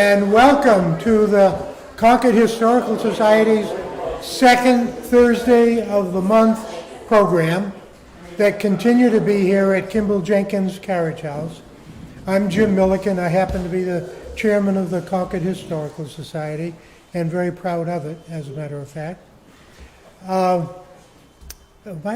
And welcome to the Concord Historical Society's second Thursday of the month program that continue to be here at Kimball Jenkins Carriage House. I'm Jim Milliken. I happen to be the chairman of the Concord Historical Society and very proud of it, as a matter of fact. By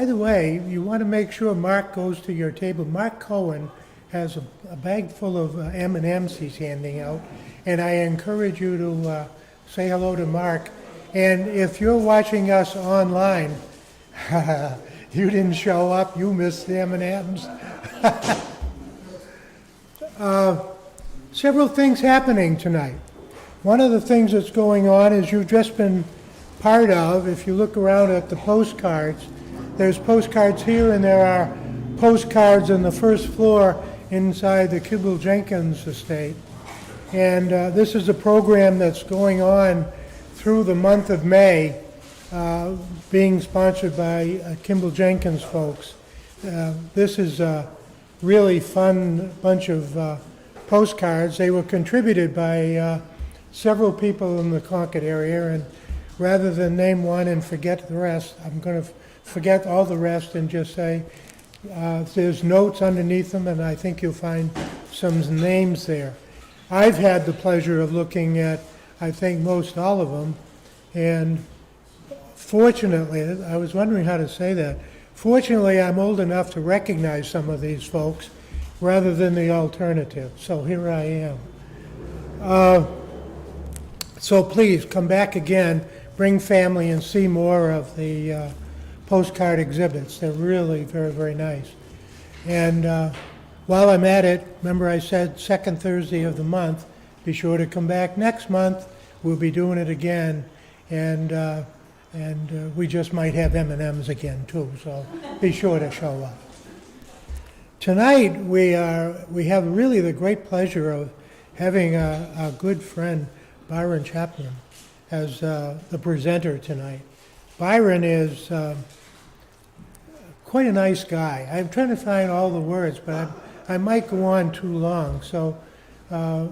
the way, you want to make sure Mark goes to your table. Mark Cohen has a bag full of M&Ms he's handing out, and I encourage you to say hello to Mark. And if you're watching us online, you didn't show up, you missed the M&Ms. Several things happening tonight. One of the things that's going on is you've just been part of, if you look around at the postcards, there's postcards here and there are postcards on the first floor inside the Kimball Jenkins estate. And this is a program that's going on through the month of May, being sponsored by Kimball Jenkins folks. This is a really fun bunch of postcards. They were contributed by several people in the Concord area, and rather than name one and forget the rest, I'm going to forget all the rest and just say there's notes underneath them, and I think you'll find some names there. I've had the pleasure of looking at, I think, most all of them, and fortunately, I was wondering how to say that, fortunately I'm old enough to recognize some of these folks rather than the alternative, so here I am. So please, come back again, bring family and see more of the postcard exhibits. They're really very, very nice. And while I'm at it, remember I said second Thursday of the month, be sure to come back next month. We'll be doing it again, and we just might have M&Ms again too, so be sure to show up. Tonight we have really the great pleasure of having a good friend, Byron Champlin, as the presenter tonight. Byron is quite a nice guy. I'm trying to find all the words, but I might go on too long. So I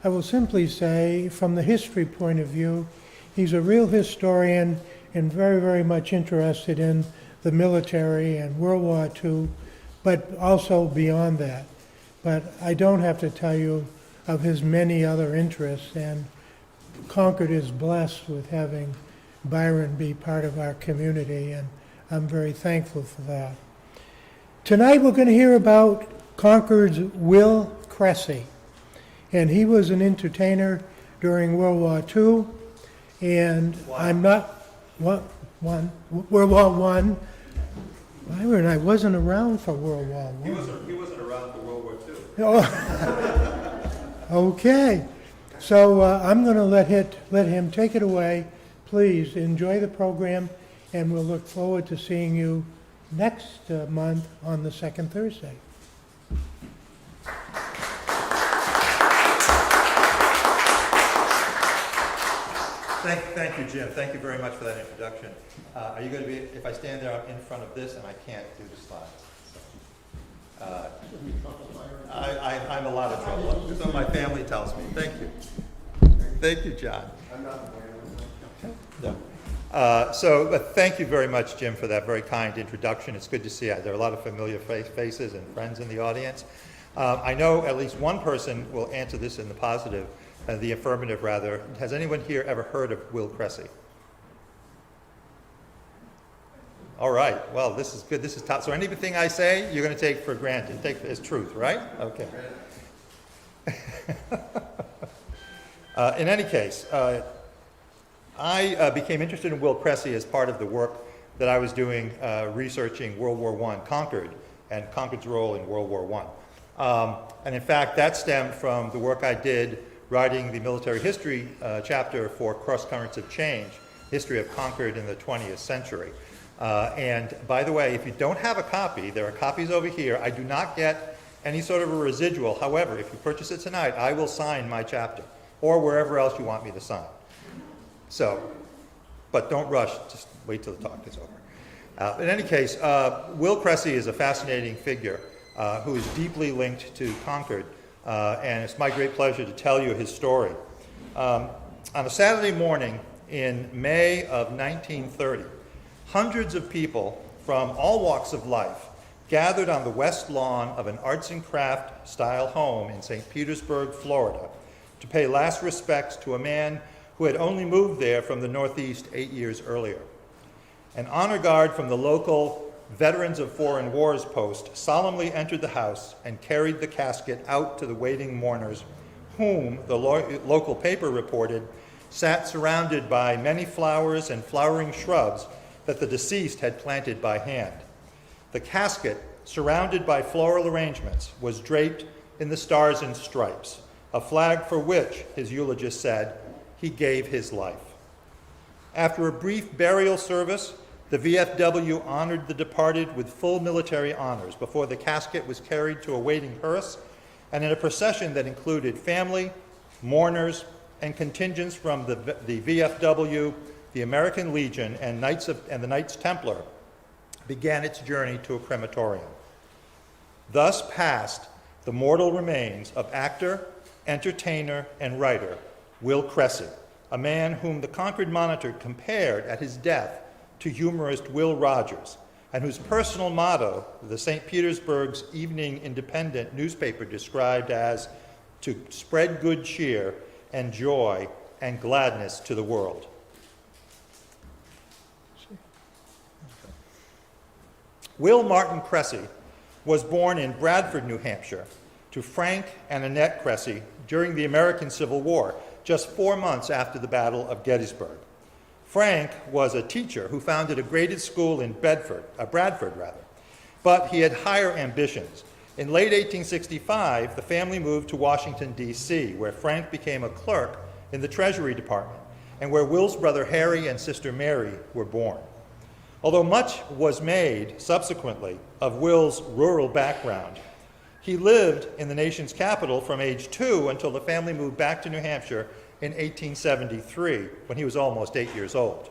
will simply say, from the history point of view, he's a real historian and very, very much interested in the military and World War II, but also beyond that. But I don't have to tell you of his many other interests, and Concord is blessed with having Byron be part of our community, and I'm very thankful for that. Tonight we're going to hear about Concord's Will Cressy, and he was an entertainer during World War II, and World War I. Byron, I wasn't around for World War I. He wasn't around for World War II. Oh. Okay, so I'm going to let him take it away. Please enjoy the program, and we'll look forward to seeing you next month on the second Thursday. Thank you, Jim. Thank you very much for that introduction. Are you going to be, if I stand there in front of this and I can't do the slides? I'm a lot of trouble. So my family tells me. Thank you. Thank you, John. I'm not no. So thank you very much, Jim, for that very kind introduction. It's good to see you. There are a lot of familiar faces and friends in the audience. I know at least one person will answer this in the positive, the affirmative rather. Has anyone here ever heard of Will Cressy? All right. Well, this is good. This is top. So anything I say, you're going to take for granted, take as truth, right? Okay. In any case, I became interested in Will Cressy as part of the work that I was doing researching World War I, Concord, and Concord's role in World War I. And in fact, that stemmed from the work I did writing the military history chapter for Cross Currents of Change, History of Concord in the 20th Century. And by the way, if you don't have a copy, there are copies over here. I do not get any sort of a residual. However, if you purchase it tonight, I will sign my chapter, or wherever else you want me to sign. So, but don't rush, just wait till the talk is over. In any case, Will Cressy is a fascinating figure who is deeply linked to Concord, and it's my great pleasure to tell you his story. On a Saturday morning in May of 1930, hundreds of people from all walks of life gathered on the west lawn of an arts and craft style home in St. Petersburg, Florida, to pay last respects to a man who had only moved there from the Northeast 8 years earlier. An honor guard from the local Veterans of Foreign Wars post solemnly entered the house and carried the casket out to the waiting mourners, whom, the local paper reported, sat surrounded by many flowers and flowering shrubs that the deceased had planted by hand. The casket, surrounded by floral arrangements, was draped in the Stars and Stripes, a flag for which, his eulogist said, he gave his life. After a brief burial service, the VFW honored the departed with full military honors before the casket was carried to a waiting hearse, and in a procession that included family, mourners, and contingents from the VFW, the American Legion, and the Knights Templar, began its journey to a crematorium. Thus passed the mortal remains of actor, entertainer, and writer Will Cressy, a man whom the Concord Monitor compared at his death to humorist Will Rogers, and whose personal motto, the St. Petersburg's Evening Independent newspaper described as to spread good cheer and joy and gladness to the world. Will Martin Cressy was born in Bradford, New Hampshire, to Frank and Annette Cressy during the American Civil War, just 4 months after the Battle of Gettysburg. Frank was a teacher who founded a graded school in Bradford, but he had higher ambitions. In late 1865, the family moved to Washington, D.C., where Frank became a clerk in the Treasury Department, and where Will's brother Harry and sister Mary were born. Although much was made subsequently of Will's rural background, he lived in the nation's capital from age 2 until the family moved back to New Hampshire in 1873, when he was almost 8 years old.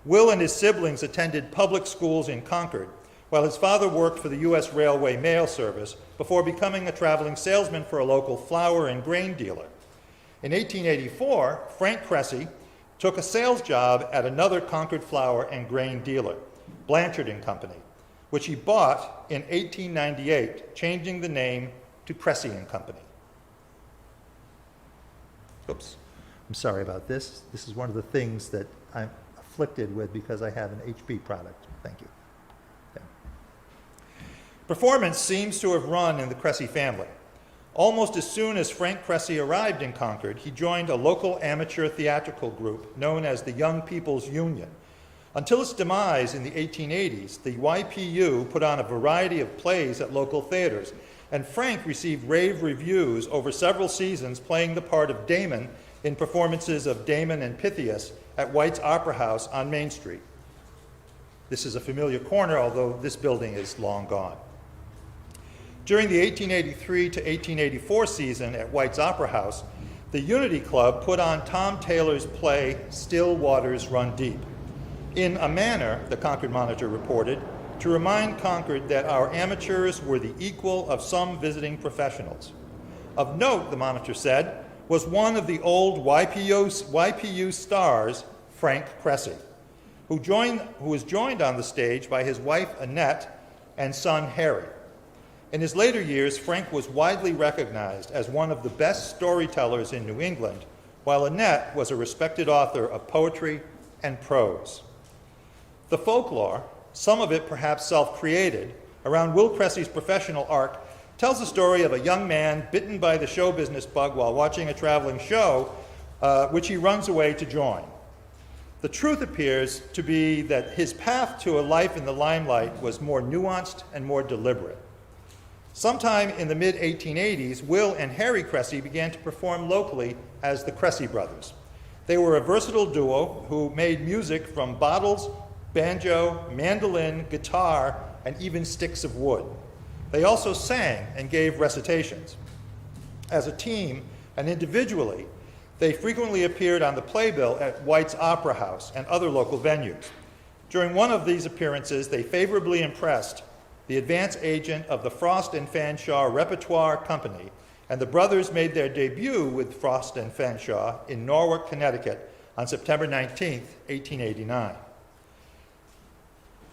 Will and his siblings attended public schools in Concord, while his father worked for the U.S. Railway Mail Service before becoming a traveling salesman for a local flour and grain dealer. In 1884, Frank Cressy took a sales job at another Concord flour and grain dealer, Blanche Dayne Company, which he bought in 1898, changing the name to Cressy and Company. Oops, I'm sorry about this. This is one of the things that I'm afflicted with because I have an HP product. Thank you. Okay. Performance seems to have run in the Cressy family. Almost as soon as Frank Cressy arrived in Concord, he joined a local amateur theatrical group known as the Young People's Union. Until its demise in the 1880s, the YPU put on a variety of plays at local theaters, and Frank received rave reviews over several seasons playing the part of Damon in performances of Damon and Pythias at White's Opera House on Main Street. This is a familiar corner, although this building is long gone. During the 1883 to 1884 season at White's Opera House, the Unity Club put on Tom Taylor's play Still Waters Run Deep. In a manner, the Concord Monitor reported, to remind Concord that our amateurs were the equal of some visiting professionals. Of note, the Monitor said, was one of the old YPU stars, Frank Cressy, who was joined on the stage by his wife Annette and son Harry. In his later years, Frank was widely recognized as one of the best storytellers in New England, while Annette was a respected author of poetry and prose. The folklore, some of it perhaps self-created, around Will Cressy's professional arc tells the story of a young man bitten by the show business bug while watching a traveling show, which he runs away to join. The truth appears to be that his path to a life in the limelight was more nuanced and more deliberate. Sometime in the mid-1880s, Will and Harry Cressy began to perform locally as the Cressy Brothers. They were a versatile duo who made music from bottles, banjo, mandolin, guitar, and even sticks of wood. They also sang and gave recitations. As a team and individually, they frequently appeared on the playbill at White's Opera House and other local venues. During one of these appearances, they favorably impressed the advance agent of the Frost and Fanshawe Repertoire Company and the brothers made their debut with Frost and Fanshawe in Norwalk, Connecticut on September 19, 1889.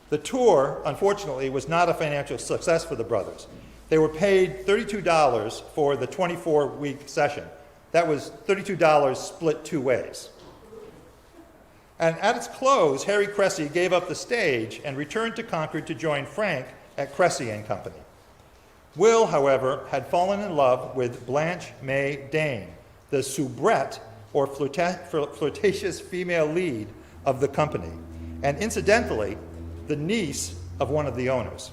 The tour, unfortunately, was not a financial success for the brothers. They were paid $32 for the 24-week session. That was $32 split two ways. And at its close, Harry Cressy gave up the stage and returned to Concord to join Frank at Cressy and Company. Will, however, had fallen in love with Blanche Dayne, the soubrette, or flirtatious female lead of the company, and incidentally, the niece of one of the owners.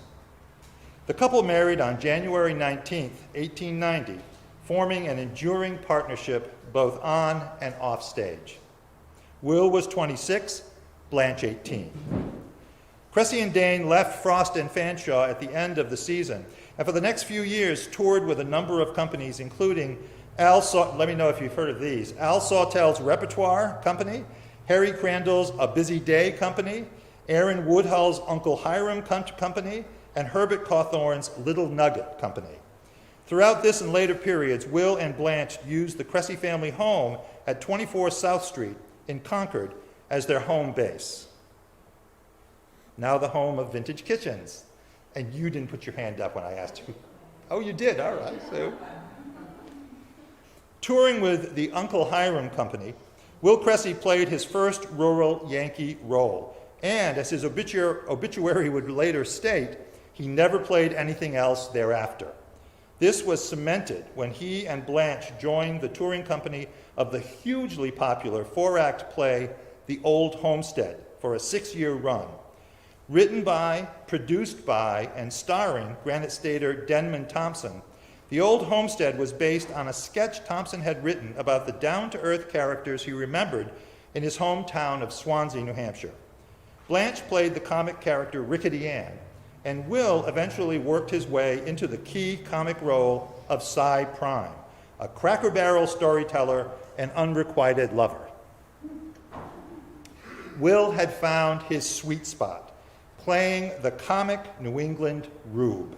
The couple married on January 19, 1890, forming an enduring partnership both on and off stage. Will was 26, Blanche 18. Cressy and Dayne left Frost and Fanshawe at the end of the season, and for the next few years toured with a number of companies, including let me know if you've heard of these, Al Sawtell's Repertoire Company, Harry Crandall's A Busy Day Company, Aaron Woodhull's Uncle Hiram Company, and Herbert Cawthorn's Little Nugget Company. Throughout this and later periods, Will and Blanche used the Cressy family home at 24 South Street in Concord as their home base. Now the home of vintage kitchens. And you didn't put your hand up when I asked you. Oh, you did, all right. So, touring with the Uncle Hiram Company, Will Cressy played his first rural Yankee role. And as his obituary would later state, he never played anything else thereafter. This was cemented when he and Blanche joined the touring company of the hugely popular four-act play, The Old Homestead, for a 6-year run. Written by, produced by, and starring Granite Stater Denman Thompson, The Old Homestead was based on a sketch Thompson had written about the down-to-earth characters he remembered in his hometown of Swansea, New Hampshire. Blanche played the comic character Rickety Ann, and Will eventually worked his way into the key comic role of Cy Prime, a Cracker Barrel storyteller and unrequited lover. Will had found his sweet spot, playing the comic New England rube.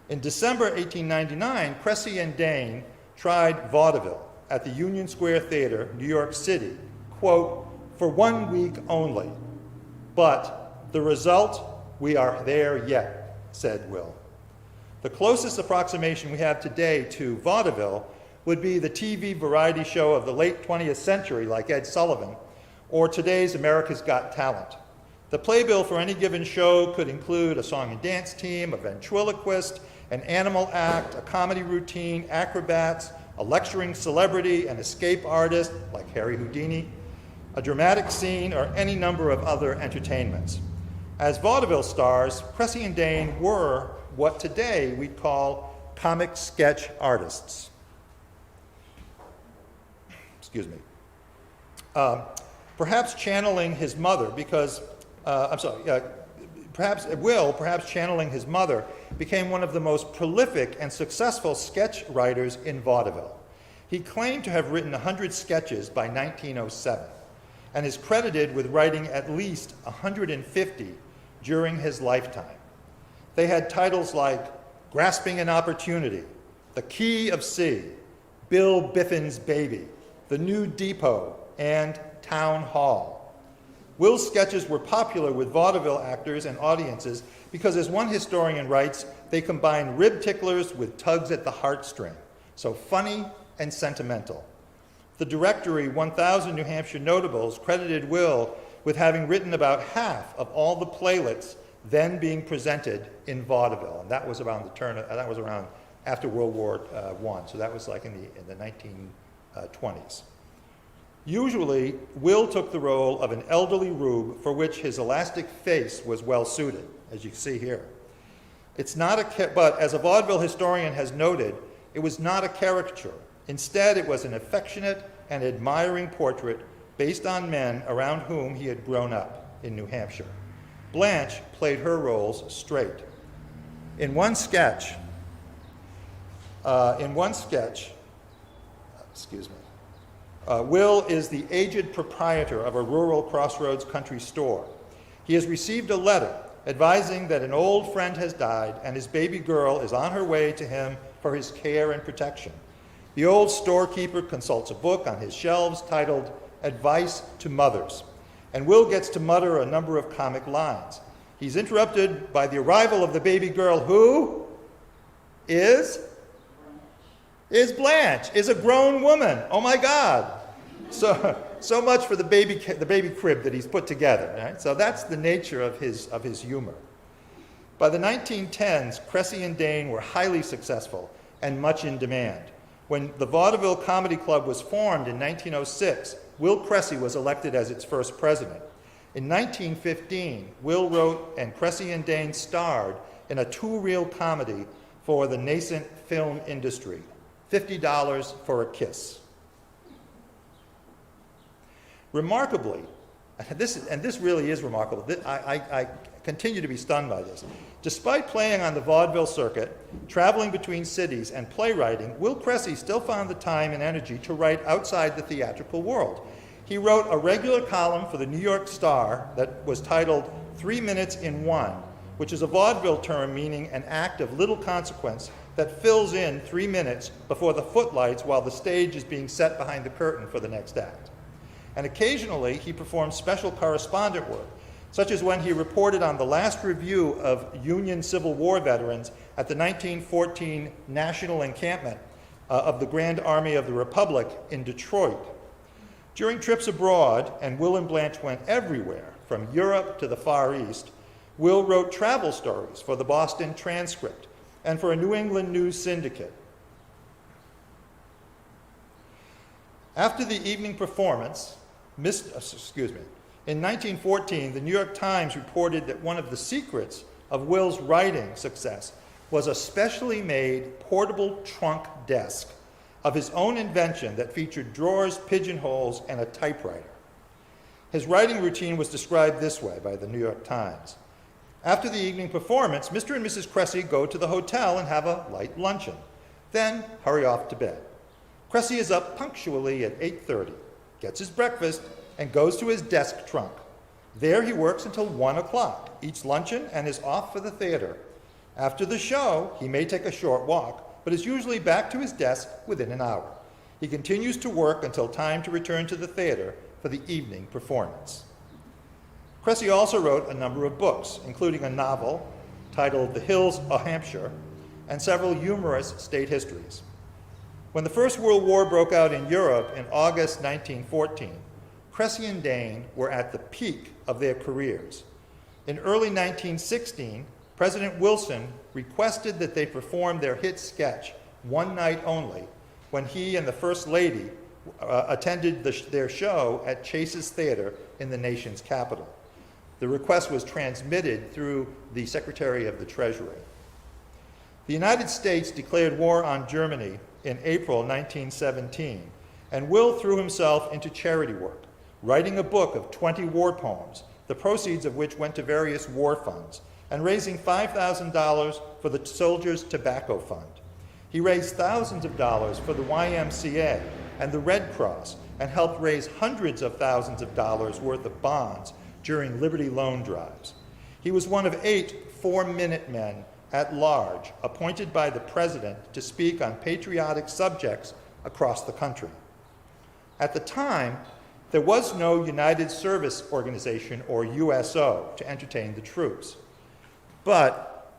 In December 1899, Cressy and Dayne tried vaudeville at the Union Square Theater, New York City, quote, for 1 week only. But the result, we are there yet, said Will. The closest approximation we have today to vaudeville would be the TV variety show of the late 20th century, like Ed Sullivan, or today's America's Got Talent. The playbill for any given show could include a song and dance team, a ventriloquist, an animal act, a comedy routine, acrobats, a lecturing celebrity, an escape artist, like Harry Houdini, a dramatic scene, or any number of other entertainments. As vaudeville stars, Cressy and Dayne were what today we'd call comic sketch artists. Excuse me. Perhaps channeling his mother perhaps channeling his mother became one of the most prolific and successful sketch writers in vaudeville. He claimed to have written 100 sketches by 1907 and is credited with writing at least 150 during his lifetime. They had titles like Grasping an Opportunity, The Key of C, Bill Biffin's Baby, The New Depot, and Town Hall. Will's sketches were popular with vaudeville actors and audiences because, as one historian writes, they combined rib ticklers with tugs at the heartstring, so funny and sentimental. The directory 1000 New Hampshire Notables credited Will with having written about half of all the playlets then being presented in vaudeville, and that was around after World War I, so that was like in the 1920s. Usually, Will took the role of an elderly rube for which his elastic face was well suited, as you can see here. But as a vaudeville historian has noted, it was not a caricature. Instead, it was an affectionate and admiring portrait based on men around whom he had grown up in New Hampshire. Blanche played her roles straight. In one sketch, Will is the aged proprietor of a rural crossroads country store. He has received a letter advising that an old friend has died and his baby girl is on her way to him for his care and protection. The old storekeeper consults a book on his shelves titled Advice to Mothers, and Will gets to mutter a number of comic lines. He's interrupted by the arrival of the baby girl who is Blanche, is a grown woman. Oh my God. So much for the baby crib that he's put together. Right? So that's the nature of his humor. By the 1910s, Cressy and Dayne were highly successful and much in demand. When the Vaudeville Comedy Club was formed in 1906, Will Cressy was elected as its first president. In 1915, Will wrote and Cressy and Dayne starred in a two-reel comedy for the nascent film industry, $50 for a Kiss. Remarkably, and this really is remarkable, I continue to be stunned by this. Despite playing on the vaudeville circuit, traveling between cities, and playwriting, Will Cressy still found the time and energy to write outside the theatrical world. He wrote a regular column for the New York Star that was titled 3 Minutes in One, which is a vaudeville term meaning an act of little consequence that fills in 3 minutes before the footlights while the stage is being set behind the curtain for the next act. And occasionally, he performed special correspondent work, such as when he reported on the last review of Union Civil War veterans at the 1914 National Encampment of the Grand Army of the Republic in Detroit. During trips abroad, and Will and Blanche went everywhere, from Europe to the Far East, Will wrote travel stories for the Boston Transcript and for a New England news syndicate. After the evening performance, in 1914, the New York Times reported that one of the secrets of Will's writing success was a specially made portable trunk desk of his own invention that featured drawers, pigeonholes, and a typewriter. His writing routine was described this way by the New York Times. After the evening performance, Mr. and Mrs. Cressy go to the hotel and have a light luncheon, then hurry off to bed. Cressy is up punctually at 8:30, gets his breakfast, and goes to his desk trunk. There he works until 1 o'clock, eats luncheon, and is off for the theater. After the show, he may take a short walk, but is usually back to his desk within an hour. He continues to work until time to return to the theater for the evening performance. Cressy also wrote a number of books, including a novel titled The Hills of Hampshire, and several humorous state histories. When the First World War broke out in Europe in August 1914, Cressy and Dayne were at the peak of their careers. In early 1916, President Wilson requested that they perform their hit sketch, One Night Only, when he and the First Lady attended their show at Chase's Theater in the nation's capital. The request was transmitted through the Secretary of the Treasury. The United States declared war on Germany in April 1917, and Will threw himself into charity work, writing a book of 20 war poems, the proceeds of which went to various war funds, and raising $5,000 for the Soldiers' Tobacco Fund. He raised thousands of dollars for the YMCA and the Red Cross, and helped raise hundreds of thousands of dollars worth of bonds during Liberty loan drives. He was one of 8 4-minute men at large appointed by the president to speak on patriotic subjects across the country. At the time, there was no United Service Organization, or USO, to entertain the troops. But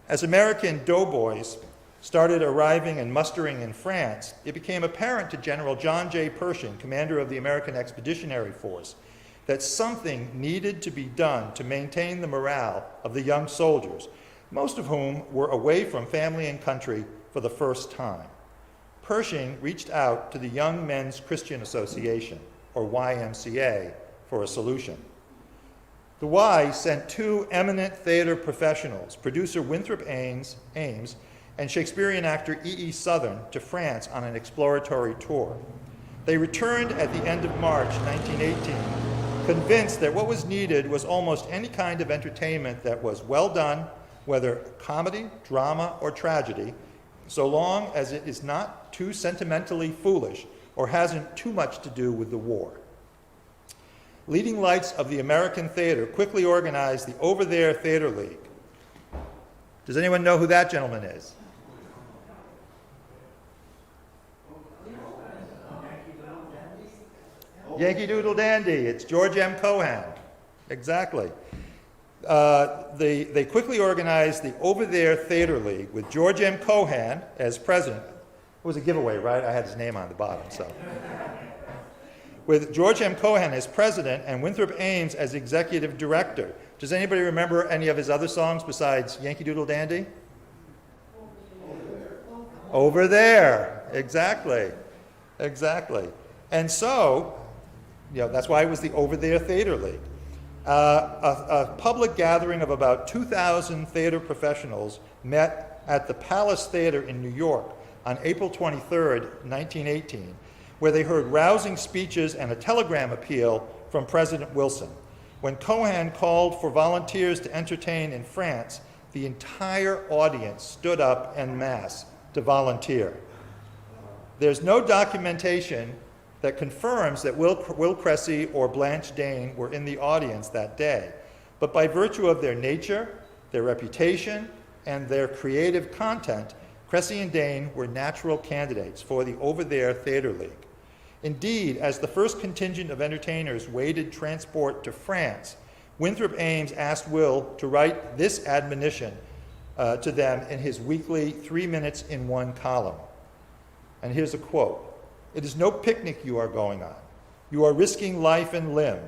as American doughboys started arriving and mustering in France, it became apparent to General John J. Pershing, commander of the American Expeditionary Force, that something needed to be done to maintain the morale of the young soldiers, most of whom were away from family and country for the first time. Pershing reached out to the Young Men's Christian Association, or YMCA, for a solution. The Y sent 2 eminent theater professionals, producer Winthrop Ames and Shakespearean actor E.E. Southern, to France on an exploratory tour. They returned at the end of March 1918, convinced that what was needed was almost any kind of entertainment that was well done, whether comedy, drama, or tragedy, so long as it is not too sentimentally foolish or hasn't too much to do with the war. Leading lights of the American theater quickly organized the Over There Theater League. Does anyone know who that gentleman is? Yankee Doodle Dandy. It's George M. Cohan. Exactly. They quickly organized the Over There Theater League with George M. Cohan as president. It was a giveaway, right? I had his name on the bottom, so. With George M. Cohan as president and Winthrop Ames as executive director. Does anybody remember any of his other songs besides Yankee Doodle Dandy? Over There. Exactly. Exactly. And so, that's why it was the Over There Theater League. A public gathering of about 2,000 theater professionals met at the Palace Theater in New York on April 23rd, 1918, where they heard rousing speeches and a telegram appeal from President Wilson. When Cohan called for volunteers to entertain in France, the entire audience stood up en masse to volunteer. There's no documentation that confirms that Will Cressy or Blanche Dayne were in the audience that day, but by virtue of their nature, their reputation, and their creative content, Cressy and Dayne were natural candidates for the Over There Theater League. Indeed, as the first contingent of entertainers waited transport to France, Winthrop Ames asked Will to write this admonition to them in his weekly 3 minutes in one column. And here's a quote. "It is no picnic you are going on. You are risking life and limb.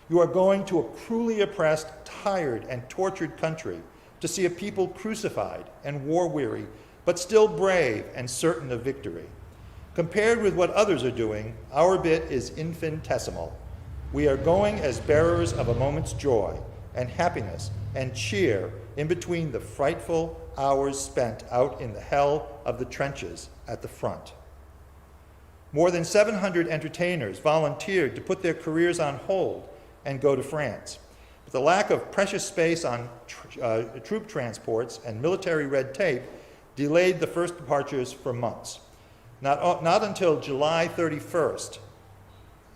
You are going to a cruelly oppressed, tired, and tortured country to see a people crucified and war-weary, but still brave and certain of victory. Compared with what others are doing, our bit is infinitesimal. We are going as bearers of a moment's joy and happiness and cheer in between the frightful hours spent out in the hell of the trenches at the front." More than 700 entertainers volunteered to put their careers on hold and go to France. But the lack of precious space on troop transports and military red tape delayed the first departures for months. Not until July 31st,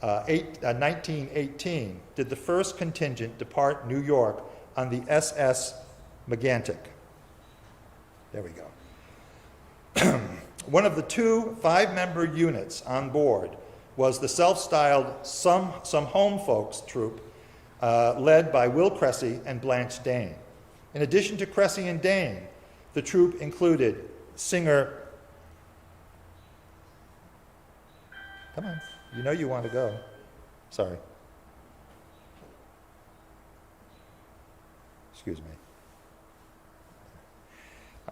1918, did the first contingent depart New York on the SS Megantic. There we go. One of the two 5-member units on board was the self-styled Some Home Folks troupe, led by Will Cressy and Blanche Dayne. In addition to Cressy and Dayne, the troupe included singer, come on, you know you want to go. Sorry. Excuse me.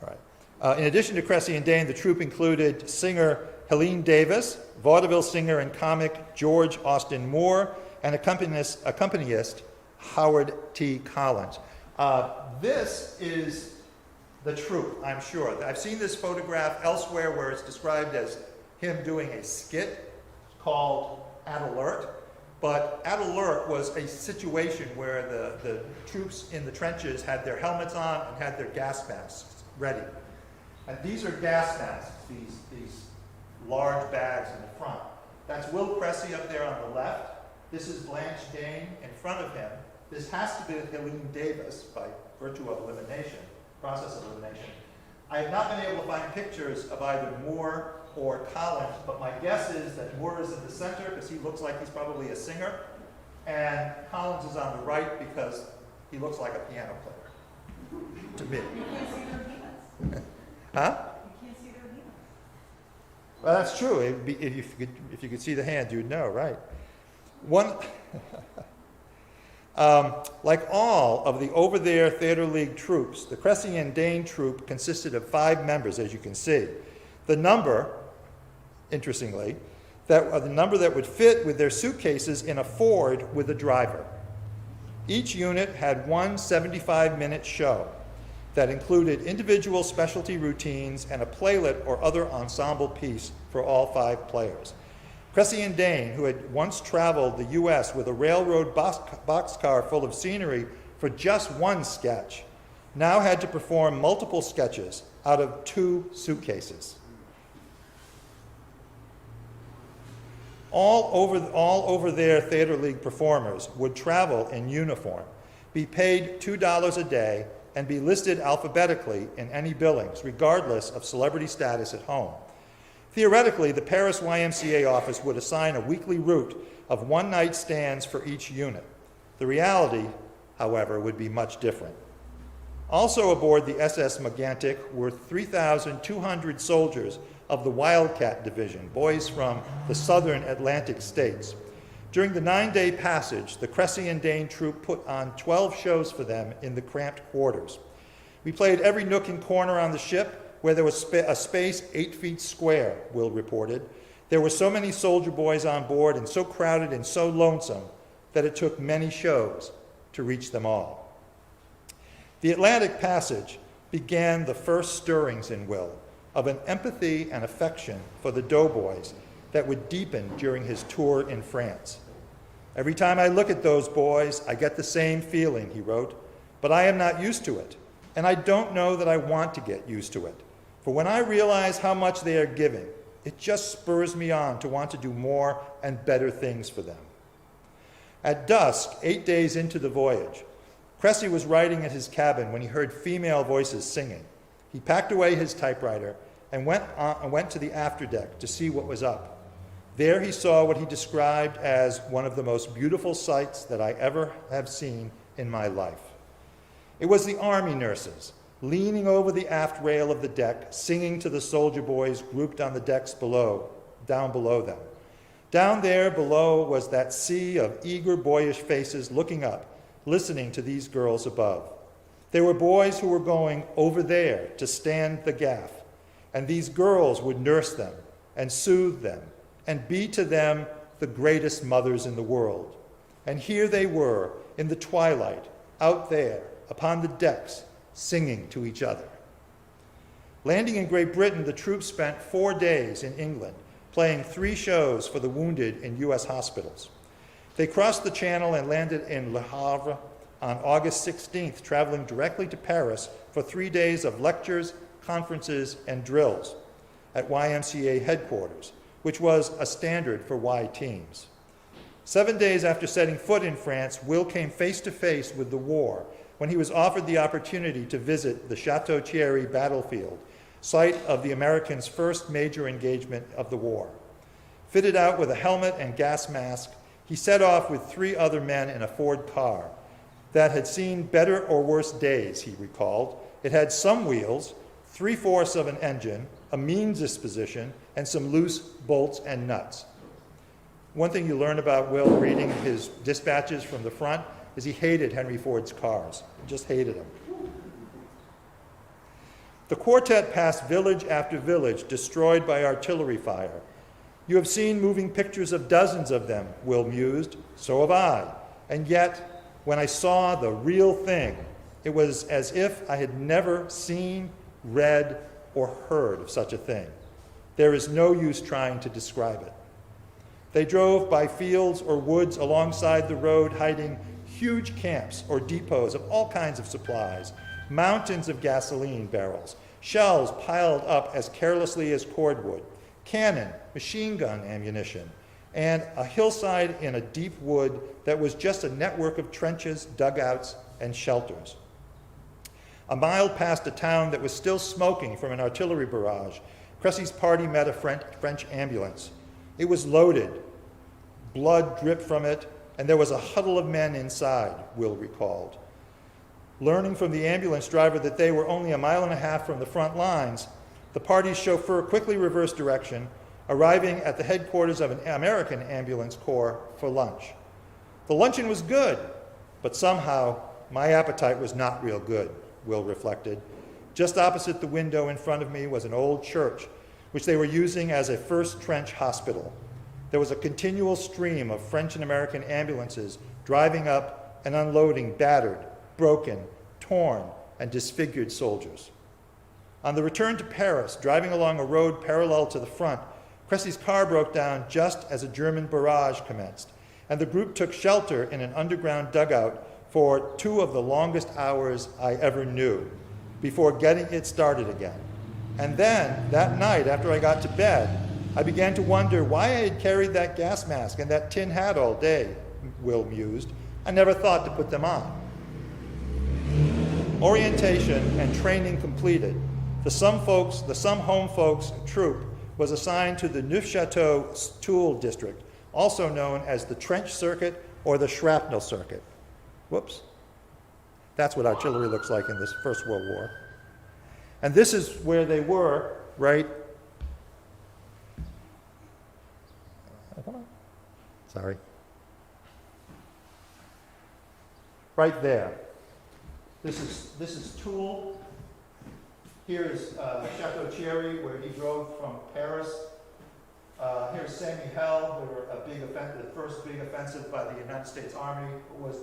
All right. In addition to Cressy and Dayne, the troupe included singer Helene Davis, vaudeville singer and comic George Austin Moore, and accompanist Howard T. Collins. This is the troupe, I'm sure. I've seen this photograph elsewhere where it's described as him doing a skit called At Alert. But At Alert was a situation where the troops in the trenches had their helmets on and had their gas masks ready. And these are gas masks, these large bags in the front. That's Will Cressy up there on the left. This is Blanche Dayne in front of him. This has to be Helene Davis by virtue of elimination, process of elimination. I have not been able to find pictures of either Moore or Collins, but my guess is that Moore is in the center because he looks like he's probably a singer, and Collins is on the right because he looks like a piano player, to me. Huh? You can't see their hands. Well, that's true. If you could see the hand, you'd know, right? Like all of the Over There Theater League troops, the Cressy and Dayne troupe consisted of 5 members, as you can see. The number, interestingly, the number that would fit with their suitcases in a Ford with a driver. Each unit had one 75-minute show that included individual specialty routines and a playlet or other ensemble piece for all 5 players. Cressy and Dayne, who had once traveled the U.S. with a railroad boxcar full of scenery for just one sketch, now had to perform multiple sketches out of 2 suitcases. All over their Theater League performers would travel in uniform, be paid $2 a day, and be listed alphabetically in any billings, regardless of celebrity status at home. Theoretically, the Paris YMCA office would assign a weekly route of one-night stands for each unit. The reality, however, would be much different. Also aboard the SS Megantic were 3,200 soldiers of the Wildcat Division, boys from the southern Atlantic states. During the 9-day passage, the Cressy and Dayne troupe put on 12 shows for them in the cramped quarters. We played every nook and corner on the ship where there was a space 8 feet square, Will reported. There were so many soldier boys on board and so crowded and so lonesome that it took many shows to reach them all. The Atlantic Passage began the first stirrings in Will of an empathy and affection for the doughboys that would deepen during his tour in France. Every time I look at those boys, I get the same feeling, he wrote, but I am not used to it, and I don't know that I want to get used to it. For when I realize how much they are giving, it just spurs me on to want to do more and better things for them. At dusk, 8 days into the voyage, Cressy was writing at his cabin when he heard female voices singing. He packed away his typewriter and went to the afterdeck to see what was up. There he saw what he described as one of the most beautiful sights that I ever have seen in my life. It was the army nurses, leaning over the aft rail of the deck, singing to the soldier boys grouped on the decks down below them. Down there below was that sea of eager, boyish faces looking up, listening to these girls above. There were boys who were going over there to stand the gaff, and these girls would nurse them and soothe them and be to them the greatest mothers in the world. And here they were in the twilight, out there upon the decks, singing to each other. Landing in Great Britain, the troops spent 4 days in England, playing 3 shows for the wounded in U.S. hospitals. They crossed the Channel and landed in Le Havre on August 16th, traveling directly to Paris for 3 days of lectures, conferences, and drills at YMCA headquarters, which was a standard for Y teams. 7 days after setting foot in France, Will came face to face with the war when he was offered the opportunity to visit the Chateau Thierry battlefield, site of the Americans' first major engagement of the war. Fitted out with a helmet and gas mask, he set off with 3 other men in a Ford car that had seen better or worse days, he recalled. It had some wheels, 3/4 of an engine, a mean disposition, and some loose bolts and nuts. One thing you learn about Will reading his dispatches from the front is he hated Henry Ford's cars, just hated them. The quartet passed village after village destroyed by artillery fire. You have seen moving pictures of dozens of them, Will mused. So have I. And yet, when I saw the real thing, it was as if I had never seen, read, or heard of such a thing. There is no use trying to describe it. They drove by fields or woods alongside the road, hiding huge camps or depots of all kinds of supplies, mountains of gasoline barrels, shells piled up as carelessly as cordwood, cannon, machine gun ammunition, and a hillside in a deep wood that was just a network of trenches, dugouts, and shelters. A mile past a town that was still smoking from an artillery barrage, Cressy's party met a French ambulance. It was loaded. Blood dripped from it, and there was a huddle of men inside, Will recalled. Learning from the ambulance driver that they were only 1.5 miles from the front lines, the party's chauffeur quickly reversed direction, arriving at the headquarters of an American ambulance corps for lunch. The luncheon was good, but somehow my appetite was not real good, Will reflected. Just opposite the window in front of me was an old church, which they were using as a first trench hospital. There was a continual stream of French and American ambulances driving up and unloading battered, broken, torn, and disfigured soldiers. On the return to Paris, driving along a road parallel to the front, Cressy's car broke down just as a German barrage commenced, and the group took shelter in an underground dugout for 2 of the longest hours I ever knew, before getting it started again. And then, that night, after I got to bed, I began to wonder why I had carried that gas mask and that tin hat all day, Will mused. I never thought to put them on. Orientation and training completed, the some home folks troop was assigned to the Neufchâteau Toul district, also known as the trench circuit or the shrapnel circuit. Whoops. That's what artillery looks like in this First World War. And this is where they were, right? Come on. Sorry. Right there. This is Toul. Here is Chateau Thierry, where he drove from Paris. Here's Saint-Mihiel, where the first big offensive by the United States Army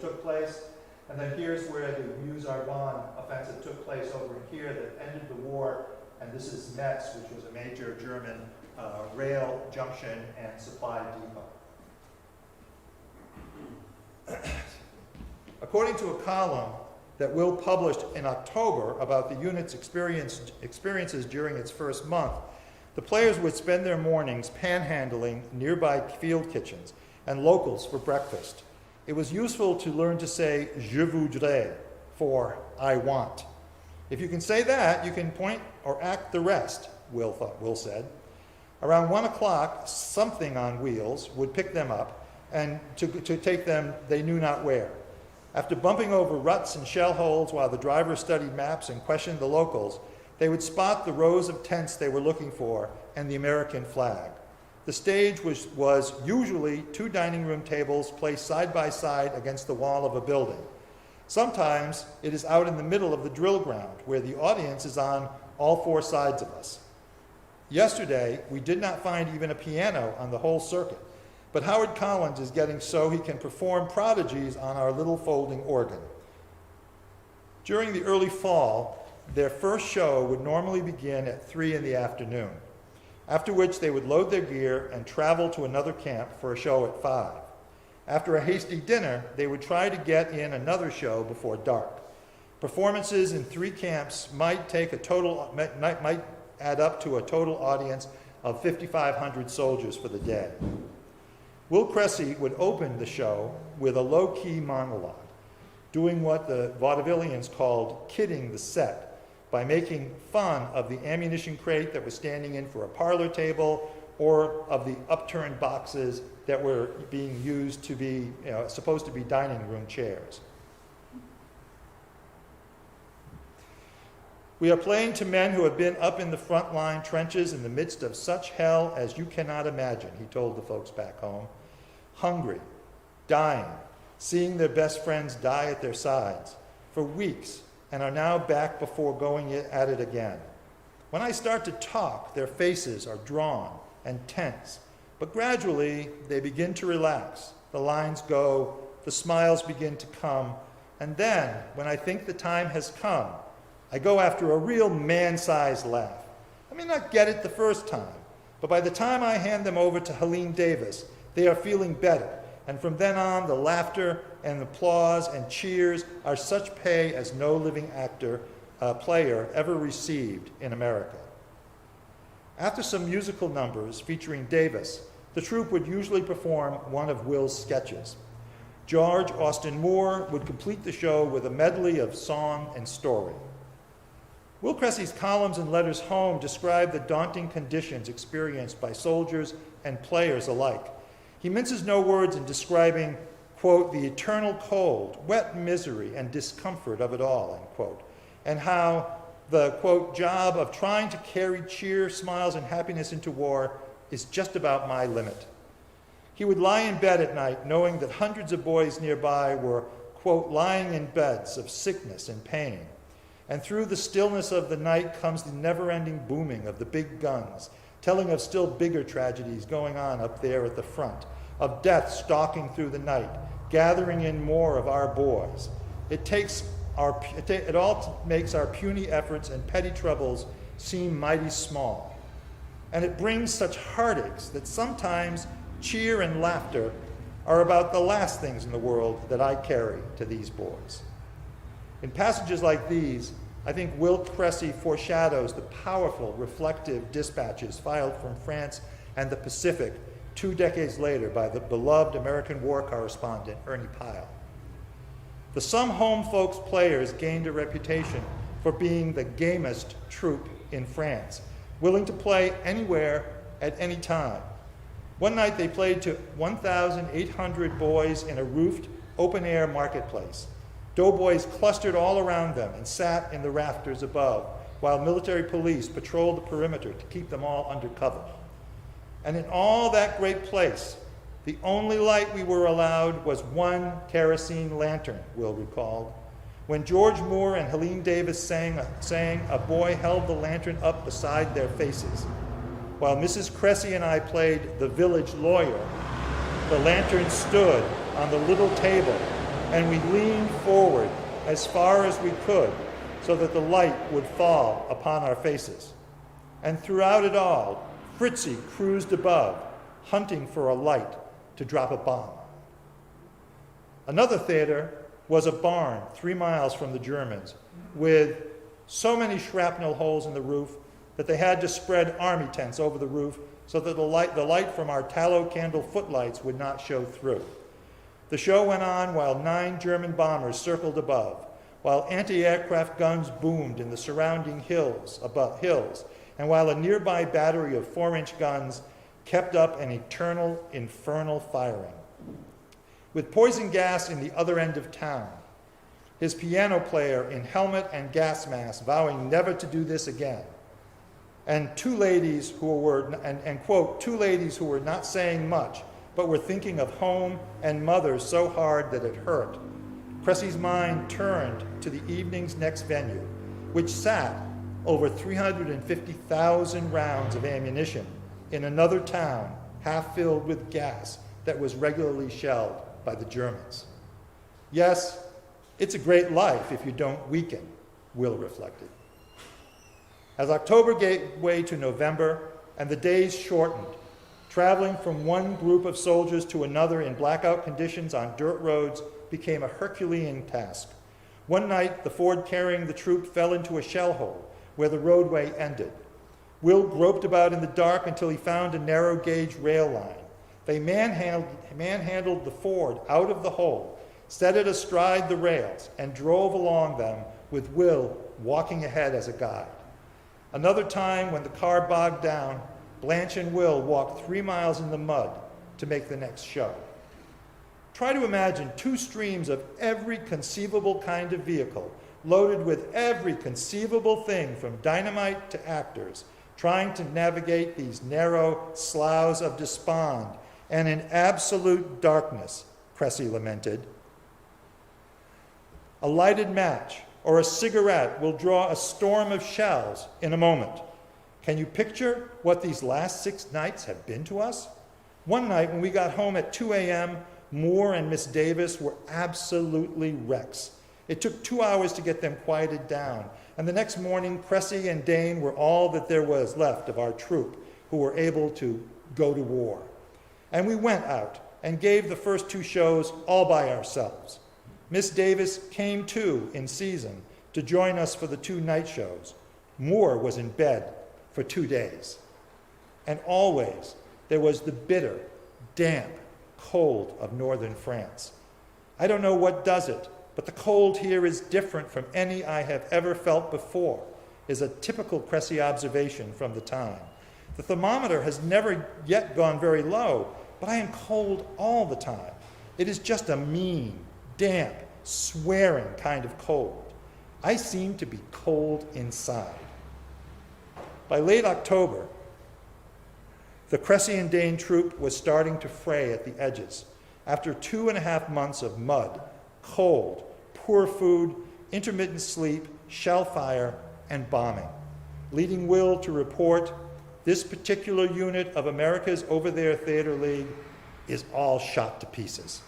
took place. And then here's where the Meuse-Argonne offensive took place over in here that ended the war. And this is Metz, which was a major German rail junction and supply depot. According to a column that Will published in October about the unit's experiences during its first month, the players would spend their mornings panhandling nearby field kitchens and locals for breakfast. It was useful to learn to say je voudrais for I want. If you can say that, you can point or act the rest, Will said. Around 1 o'clock, something on wheels would pick them up and to take them they knew not where. After bumping over ruts and shell holes while the driver studied maps and questioned the locals, they would spot the rows of tents they were looking for and the American flag. The stage was usually 2 dining room tables placed side by side against the wall of a building. Sometimes it is out in the middle of the drill ground where the audience is on all 4 sides of us. Yesterday, we did not find even a piano on the whole circuit, but Howard Collins is getting so he can perform prodigies on our little folding organ. During the early fall, their first show would normally begin at 3 in the afternoon, after which they would load their gear and travel to another camp for a show at 5. After a hasty dinner, they would try to get in another show before dark. Performances in 3 camps might add up to a total audience of 5,500 soldiers for the day. Will Cressy would open the show with a low-key monologue, doing what the vaudevillians called kidding the set by making fun of the ammunition crate that was standing in for a parlor table or of the upturned boxes that were being used to be, supposed to be dining room chairs. We are playing to men who have been up in the front line trenches in the midst of such hell as you cannot imagine, he told the folks back home. Hungry, dying, seeing their best friends die at their sides for weeks and are now back before going at it again. When I start to talk, their faces are drawn and tense, but gradually they begin to relax. The lines go, the smiles begin to come, and then, when I think the time has come, I go after a real man-sized laugh. I may not get it the first time, but by the time I hand them over to Helene Davis, they are feeling better, and from then on, the laughter and applause and cheers are such pay as no living player ever received in America. After some musical numbers featuring Davis, the troupe would usually perform one of Will's sketches. George Austin Moore would complete the show with a medley of song and story. Will Cressy's columns and letters home describe the daunting conditions experienced by soldiers and players alike. He minces no words in describing, quote, the eternal cold, wet misery, and discomfort of it all, end quote, and how the, quote, job of trying to carry cheer, smiles, and happiness into war is just about my limit. He would lie in bed at night knowing that hundreds of boys nearby were, quote, lying in beds of sickness and pain. And through the stillness of the night comes the never-ending booming of the big guns, telling of still bigger tragedies going on up there at the front, of death stalking through the night, gathering in more of our boys. It all makes our puny efforts and petty troubles seem mighty small. And it brings such heartaches that sometimes cheer and laughter are about the last things in the world that I carry to these boys. In passages like these, I think Will Cressy foreshadows the powerful, reflective dispatches filed from France and the Pacific 2 decades later by the beloved American war correspondent Ernie Pyle. The Some Home Folks players gained a reputation for being the gamest troupe in France, willing to play anywhere at any time. One night they played to 1,800 boys in a roofed, open-air marketplace. Doughboys clustered all around them and sat in the rafters above, while military police patrolled the perimeter to keep them all under cover. And in all that great place, the only light we were allowed was one kerosene lantern, Will recalled. When George Moore and Helene Davis sang, a boy held the lantern up beside their faces. While Mrs. Cressy and I played the village lawyer, the lantern stood on the little table, and we leaned forward as far as we could so that the light would fall upon our faces. And throughout it all, Fritzy cruised above, hunting for a light to drop a bomb. Another theater was a barn 3 miles from the Germans with so many shrapnel holes in the roof that they had to spread army tents over the roof so that the light from our tallow candle footlights would not show through. The show went on while 9 German bombers circled above, while anti-aircraft guns boomed in the surrounding hills, and while a nearby battery of 4-inch guns kept up an eternal, infernal firing. With poison gas in the other end of town, his piano player in helmet and gas mask vowing never to do this again, and two ladies who were, quote, two ladies who were not saying much, but were thinking of home and mother so hard that it hurt. Cressy's mind turned to the evening's next venue, which sat over 350,000 rounds of ammunition in another town half filled with gas that was regularly shelled by the Germans. Yes, it's a great life if you don't weaken, Will reflected. As October gave way to November and the days shortened, traveling from one group of soldiers to another in blackout conditions on dirt roads became a Herculean task. One night, the Ford carrying the troop fell into a shell hole where the roadway ended. Will groped about in the dark until he found a narrow gauge rail line. They manhandled the Ford out of the hole, set it astride the rails, and drove along them with Will walking ahead as a guide. Another time, when the car bogged down, Blanche and Will walked 3 miles in the mud to make the next show. Try to imagine 2 streams of every conceivable kind of vehicle, loaded with every conceivable thing from dynamite to actors, trying to navigate these narrow sloughs of despond, and in absolute darkness, Cressy lamented. A lighted match or a cigarette will draw a storm of shells in a moment. Can you picture what these last 6 nights have been to us? One night when we got home at 2 a.m., Moore and Miss Davis were absolutely wrecks. It took 2 hours to get them quieted down, and the next morning, Cressy and Dayne were all that there was left of our troop who were able to go to war. And we went out and gave the first 2 shows all by ourselves. Miss Davis came too in season to join us for the 2 night shows. Moore was in bed for 2 days. And always there was the bitter, damp cold of northern France. I don't know what does it, but the cold here is different from any I have ever felt before, is a typical Cressy observation from the time. The thermometer has never yet gone very low, but I am cold all the time. It is just a mean, damp, swearing kind of cold. I seem to be cold inside. By late October, the Cressy and Dayne troop was starting to fray at the edges. After 2.5 months of mud, cold, poor food, intermittent sleep, shell fire, and bombing, leading Will to report, this particular unit of America's Over There Theater League is all shot to pieces.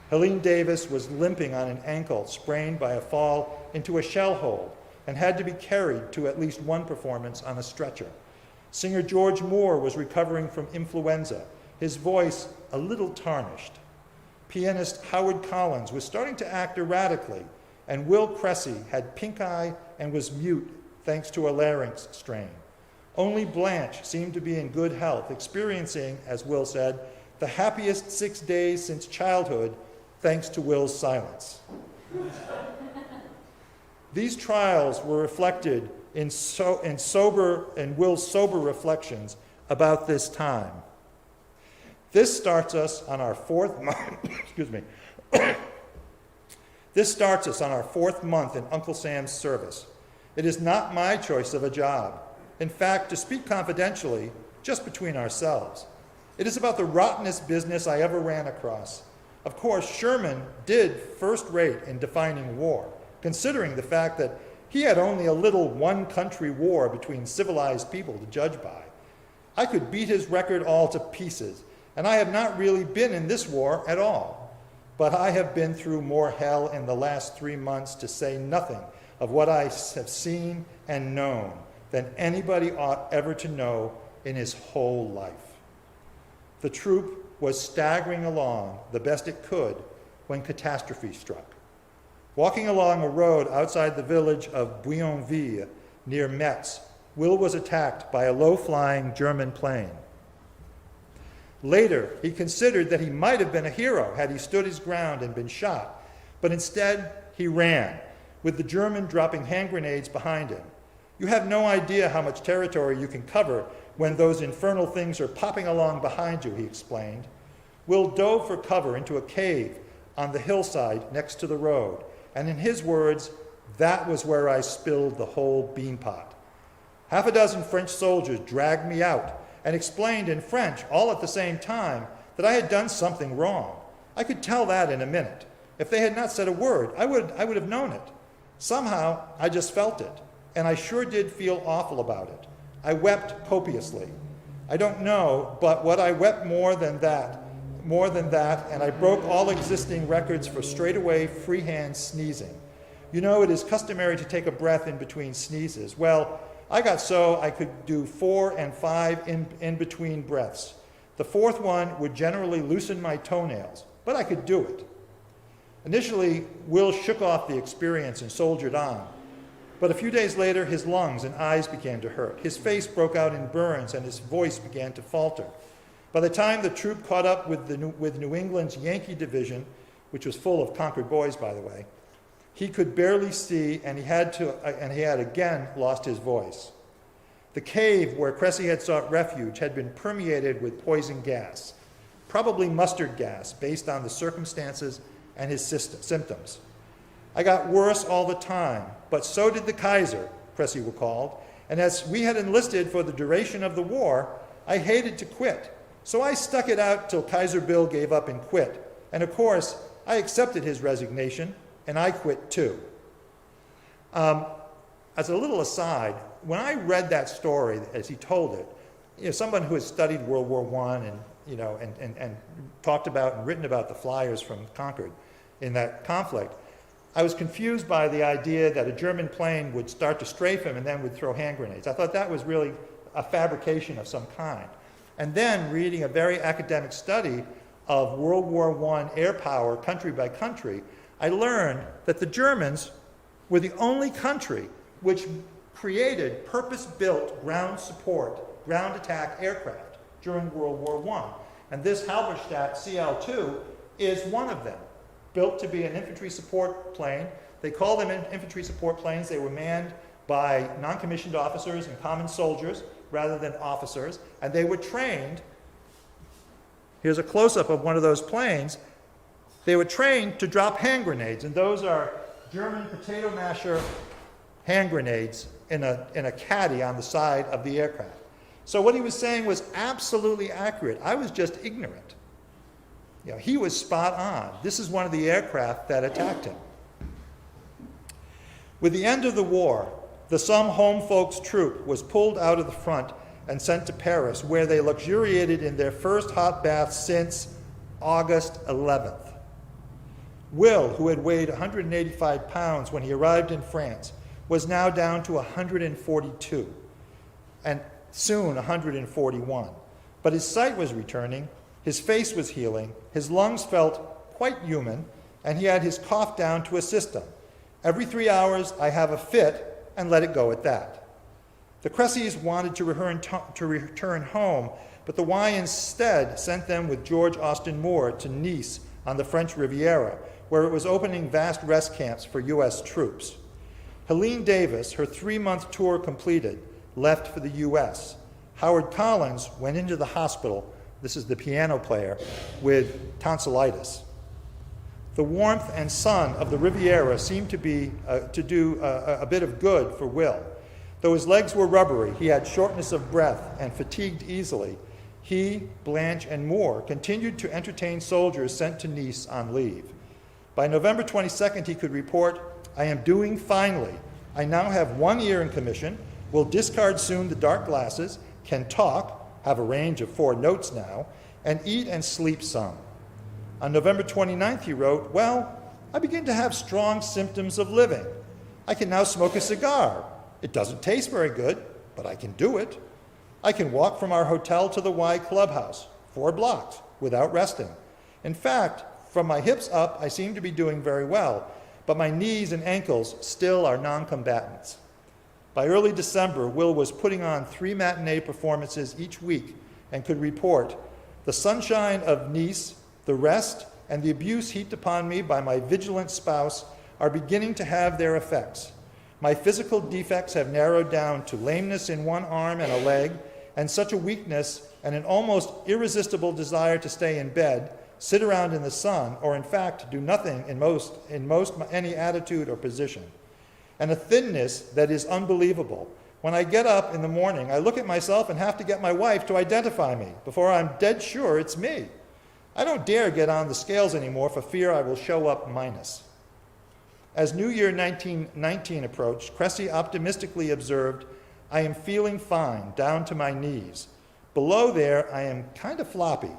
Helene Davis was limping on an ankle sprained by a fall into a shell hole and had to be carried to at least one performance on a stretcher. Singer George Moore was recovering from influenza, his voice a little tarnished. Pianist Howard Collins was starting to act erratically, and Will Cressy had pink eye and was mute thanks to a larynx strain. Only Blanche seemed to be in good health, experiencing, as Will said, the happiest 6 days since childhood, thanks to Will's silence. These trials were reflected in Will's sober reflections about this time. This starts us on our fourth month, excuse me. This starts us on our fourth month in Uncle Sam's service. It is not my choice of a job. In fact, to speak confidentially, just between ourselves, it is about the rottenest business I ever ran across. Of course, Sherman did first rate in defining war, considering the fact that he had only a little one-country war between civilized people to judge by. I could beat his record all to pieces, and I have not really been in this war at all. But I have been through more hell in the last 3 months, to say nothing of what I have seen and known, than anybody ought ever to know in his whole life. The troop was staggering along the best it could when catastrophe struck. Walking along a road outside the village of Bouillonville near Metz, Will was attacked by a low-flying German plane. Later, he considered that he might have been a hero had he stood his ground and been shot, but instead he ran, with the German dropping hand grenades behind him. You have no idea how much territory you can cover when those infernal things are popping along behind you, he explained. Will dove for cover into a cave on the hillside next to the road, and in his words, that was where I spilled the whole beanpot. Half a dozen French soldiers dragged me out and explained in French, all at the same time, that I had done something wrong. I could tell that in a minute. If they had not said a word, I would have known it. Somehow, I just felt it, and I sure did feel awful about it. I wept copiously. I don't know, but what I wept more than that, and I broke all existing records for straightaway freehand sneezing. You know, it is customary to take a breath in between sneezes. Well, I got so I could do 4 and 5 in between breaths. The fourth one would generally loosen my toenails, but I could do it. Initially, Will shook off the experience and soldiered on. But a few days later, his lungs and eyes began to hurt. His face broke out in burns, and his voice began to falter. By the time the troop caught up with New England's Yankee Division, which was full of Concord boys, by the way, he could barely see, and he had again lost his voice. The cave where Cressy had sought refuge had been permeated with poison gas, probably mustard gas, based on the circumstances and his symptoms. I got worse all the time, but so did the Kaiser, Cressy recalled, and as we had enlisted for the duration of the war, I hated to quit. So I stuck it out till Kaiser Bill gave up and quit. And of course, I accepted his resignation, and I quit too. As a little aside, when I read that story as he told it, someone who has studied World War I and talked about and written about the flyers from Concord in that conflict, I was confused by the idea that a German plane would start to strafe him and then would throw hand grenades. I thought that was really a fabrication of some kind. And then reading a very academic study of World War I air power country by country, I learned that the Germans were the only country which created purpose-built ground support, ground attack aircraft during World War I. And this Halberstadt CL-2 is one of them, built to be an infantry support plane. They call them infantry support planes. They were manned by non-commissioned officers and common soldiers rather than officers, and they were trained. Here's a close-up of one of those planes. They were trained to drop hand grenades, and those are German potato masher hand grenades in a caddy on the side of the aircraft. So what he was saying was absolutely accurate. I was just ignorant. He was spot on. This is one of the aircraft that attacked him. With the end of the war, the Some Home Folks troop was pulled out of the front and sent to Paris, where they luxuriated in their first hot bath since August 11th. Will, who had weighed 185 pounds when he arrived in France, was now down to 142, and soon 141. But his sight was returning, his face was healing, his lungs felt quite human, and he had his cough down to a system. Every 3 hours, I have a fit, and let it go at that. The Cressys wanted to return home, but the Y instead sent them with George Austin Moore to Nice on the French Riviera, where it was opening vast rest camps for U.S. troops. Helene Davis, her 3-month tour completed, left for the U.S. Howard Collins went into the hospital, this is the piano player, with tonsillitis. The warmth and sun of the Riviera seemed to do a bit of good for Will. Though his legs were rubbery, he had shortness of breath and fatigued easily. He, Blanche, and Moore continued to entertain soldiers sent to Nice on leave. By November 22nd, he could report, "I am doing finely. I now have 1 ear in commission, will discard soon the dark glasses, can talk, have a range of 4 notes now, and eat and sleep some." On November 29th, he wrote, "Well, I begin to have strong symptoms of living. I can now smoke a cigar. It doesn't taste very good, but I can do it. I can walk from our hotel to the Y Clubhouse, 4 blocks, without resting. In fact, from my hips up, I seem to be doing very well, but my knees and ankles still are non-combatants." By early December, Will was putting on 3 matinee performances each week and could report, "The sunshine of Nice, the rest, and the abuse heaped upon me by my vigilant spouse are beginning to have their effects. My physical defects have narrowed down to lameness in one arm and a leg, and such a weakness and an almost irresistible desire to stay in bed, sit around in the sun, or in fact do nothing in most any attitude or position. And a thinness that is unbelievable. When I get up in the morning, I look at myself and have to get my wife to identify me before I'm dead sure it's me. I don't dare get on the scales anymore for fear I will show up minus." As New Year 1919 approached, Cressy optimistically observed, "I am feeling fine, down to my knees. Below there, I am kind of floppy.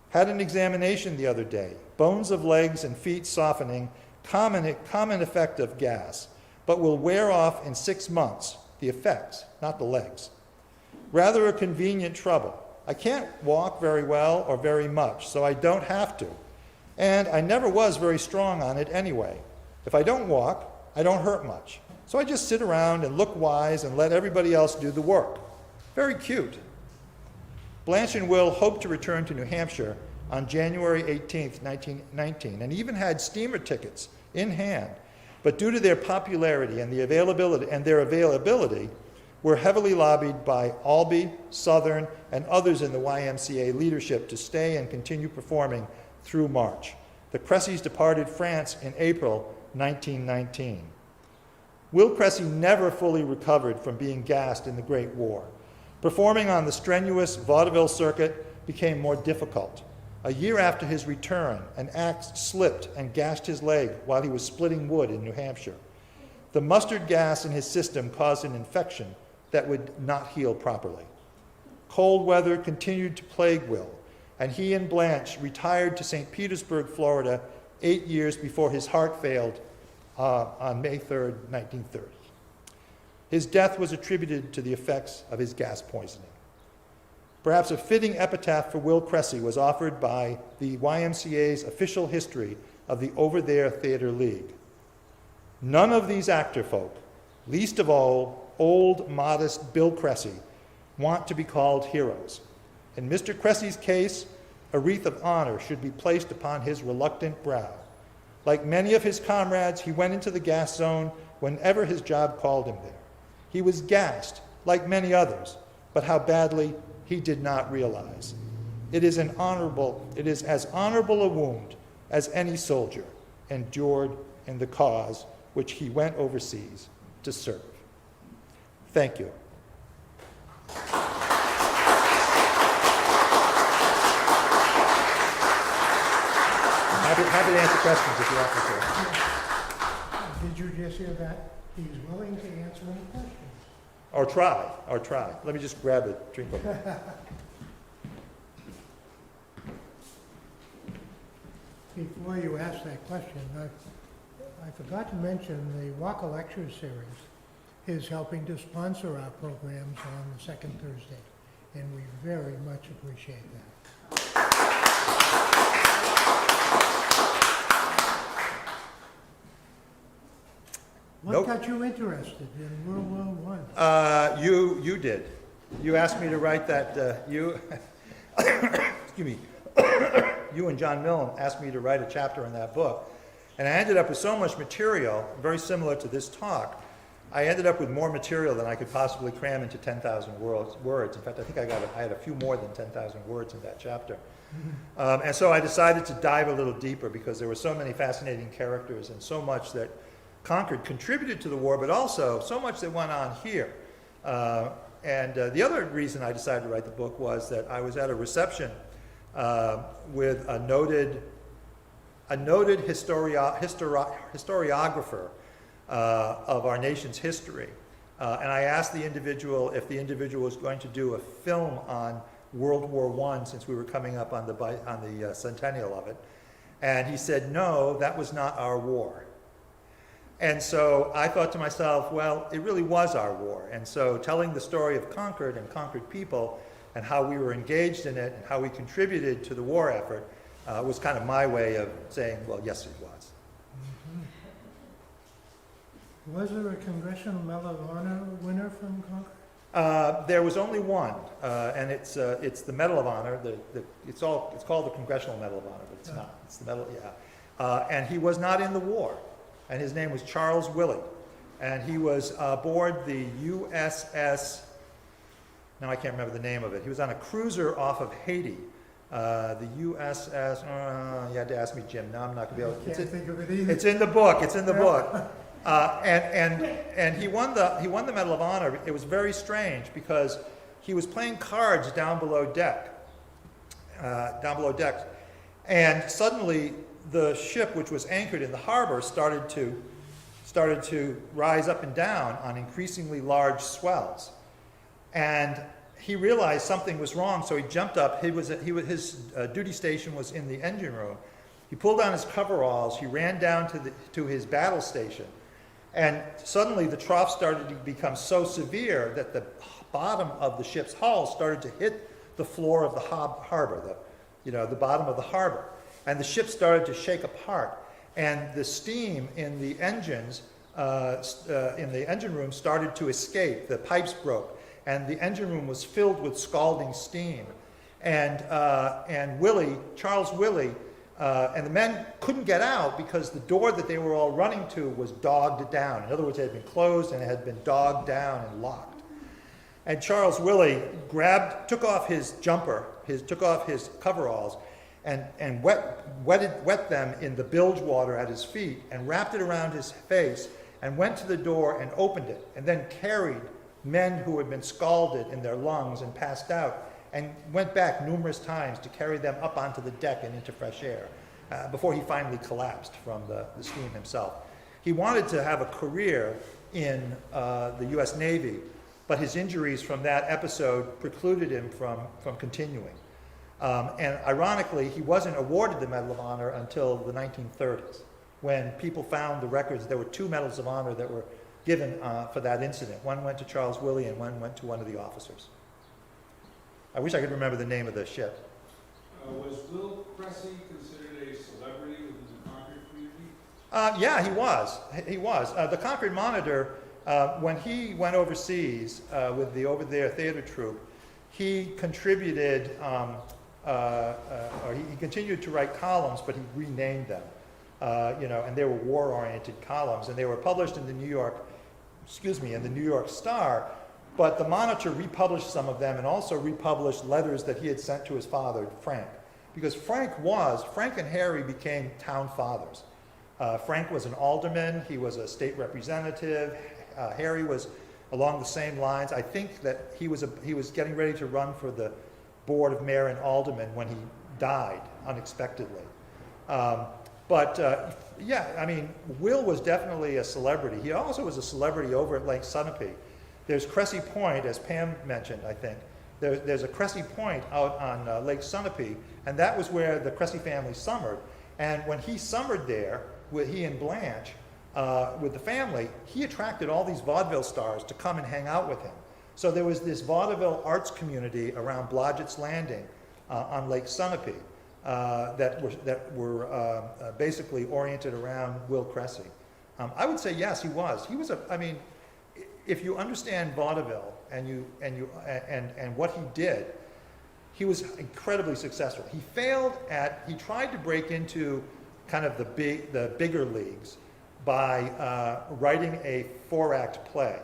Had an examination the other day. Bones of legs and feet softening, common effect of gas, but will wear off in 6 months, the effects, not the legs. Rather a convenient trouble. I can't walk very well or very much, so I don't have to. And I never was very strong on it anyway. If I don't walk, I don't hurt much. So I just sit around and look wise and let everybody else do the work. Very cute." Blanche and Will hoped to return to New Hampshire on January 18th, 1919, and even had steamer tickets in hand, but due to their popularity and their availability, were heavily lobbied by Albee, Southern, and others in the YMCA leadership to stay and continue performing through March. The Cressys departed France in April 1919. Will Cressy never fully recovered from being gassed in the Great War. Performing on the strenuous vaudeville circuit became more difficult. A year after his return, an axe slipped and gashed his leg while he was splitting wood in New Hampshire. The mustard gas in his system caused an infection that would not heal properly. Cold weather continued to plague Will, and he and Blanche retired to St. Petersburg, Florida, 8 years before his heart failed on May 3rd, 1930. His death was attributed to the effects of his gas poisoning. Perhaps a fitting epitaph for Will Cressy was offered by the YMCA's official history of the Over There Theater League. "None of these actor folk, least of all old, modest Bill Cressy, want to be called heroes. In Mr. Cressy's case, a wreath of honor should be placed upon his reluctant brow. Like many of his comrades, he went into the gas zone whenever his job called him there. He was gassed, like many others, but how badly he did not realize. It is as honorable a wound as any soldier endured in the cause which he went overseas to serve." Thank you. Happy to answer questions if you want me to. Did you just hear that? He's willing to answer any questions. Or try. Let me just grab a drink of it. Before you ask that question, I forgot to mention the Walker Lecture Series is helping to sponsor our programs on the second Thursday, and we very much appreciate that. What got you interested in World War I? You did. You asked me to write that, excuse me, you and John Milne asked me to write a chapter in that book, and I ended up with so much material, very similar to this talk, I ended up with more material than I could possibly cram into 10,000 words. In fact, I think I had a few more than 10,000 words in that chapter. And so I decided to dive a little deeper because there were so many fascinating characters and so much that Concord contributed to the war, but also so much that went on here. And the other reason I decided to write the book was that I was at a reception with a noted historiographer of our nation's history. And I asked the individual if the individual was going to do a film on World War I, since we were coming up on the centennial of it. And he said, no, that was not our war. And so I thought to myself, well, it really was our war. And so telling the story of Concord and Concord people and how we were engaged in it and how we contributed to the war effort was kind of my way of saying, well, yes, it was. Was there a Congressional Medal of Honor winner from Concord? There was only one, and it's the Medal of Honor. It's called the Congressional Medal of Honor, but it's not. It's the medal, yeah. And he was not in the war, and his name was Charles Willey, and he was aboard the USS. Now I can't remember the name of it. He was on a cruiser off of Haiti. The USS. You had to ask me, Jim. Now I'm not going to be able. I can't think of it either. It's in the book. It's in the book. And he won the Medal of Honor. It was very strange because he was playing cards down below deck, and suddenly the ship, which was anchored in the harbor, started to rise up and down on increasingly large swells, and he realized something was wrong. So he jumped up. His duty station was in the engine room. He pulled down his coveralls. He ran down to his battle station. And suddenly the trough started to become so severe that the bottom of the ship's hull started to hit the floor of the harbor, the bottom of the harbor. And the ship started to shake apart. And the steam in the engines, in the engine room started to escape. The pipes broke. And the engine room was filled with scalding steam. And Charles Willey, and the men couldn't get out because the door that they were all running to was dogged down. In other words, it had been closed and it had been dogged down and locked. And Charles Willey took off his jumper, took off his coveralls, and wet them in the bilge water at his feet and wrapped it around his face and went to the door and opened it and then carried men who had been scalded in their lungs and passed out and went back numerous times to carry them up onto the deck and into fresh air before he finally collapsed from the steam himself. He wanted to have a career in the U.S. Navy, but his injuries from that episode precluded him from continuing. And ironically, he wasn't awarded the Medal of Honor until the 1930s, when people found the records. There were 2 Medals of Honor that were given for that incident. One went to Charles Willey and one went to one of the officers. I wish I could remember the name of the ship. Was Will Cressy considered a celebrity within the Concord community? Yeah, he was. He was. The Concord Monitor, when he went overseas with the Over There Theater Troupe, he contributed, or he continued to write columns, but he renamed them. And they were war-oriented columns, and they were published in the New York Star. But the Monitor republished some of them and also republished letters that he had sent to his father, Frank. Because Frank and Harry became town fathers. Frank was an alderman, he was a state representative. Harry was along the same lines. I think that he was getting ready to run for the board of mayor and aldermen when he died unexpectedly. Will was definitely a celebrity. He also was a celebrity over at Lake Sunapee. There's Cressy Point, as Pam mentioned, I think. There's a Cressy Point out on Lake Sunapee, and that was where the Cressy family summered. And when he summered there, he and Blanche, with the family, he attracted all these vaudeville stars to come and hang out with him. So there was this vaudeville arts community around Blodgett's Landing on Lake Sunapee that were basically oriented around Will Cressy. I would say yes, he was. He was if you understand vaudeville and what he did, he was incredibly successful. He tried to break into kind of the bigger leagues, by writing a 4-act play.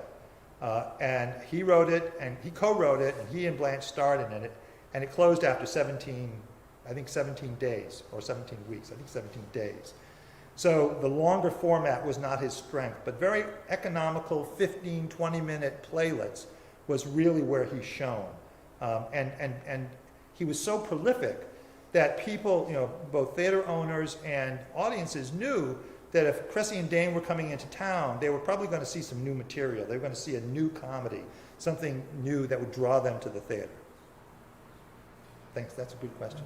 And he wrote it, and he co-wrote it, and he and Blanche starred in it, and it closed after 17 days, or 17 weeks, I think 17 days. So the longer format was not his strength, but very economical 15, 20-minute playlets was really where he shone. And he was so prolific that people, both theater owners and audiences knew that if Cressy and Dayne were coming into town, they were probably going to see some new material. They were going to see a new comedy, something new that would draw them to the theater. Thanks, that's a good question.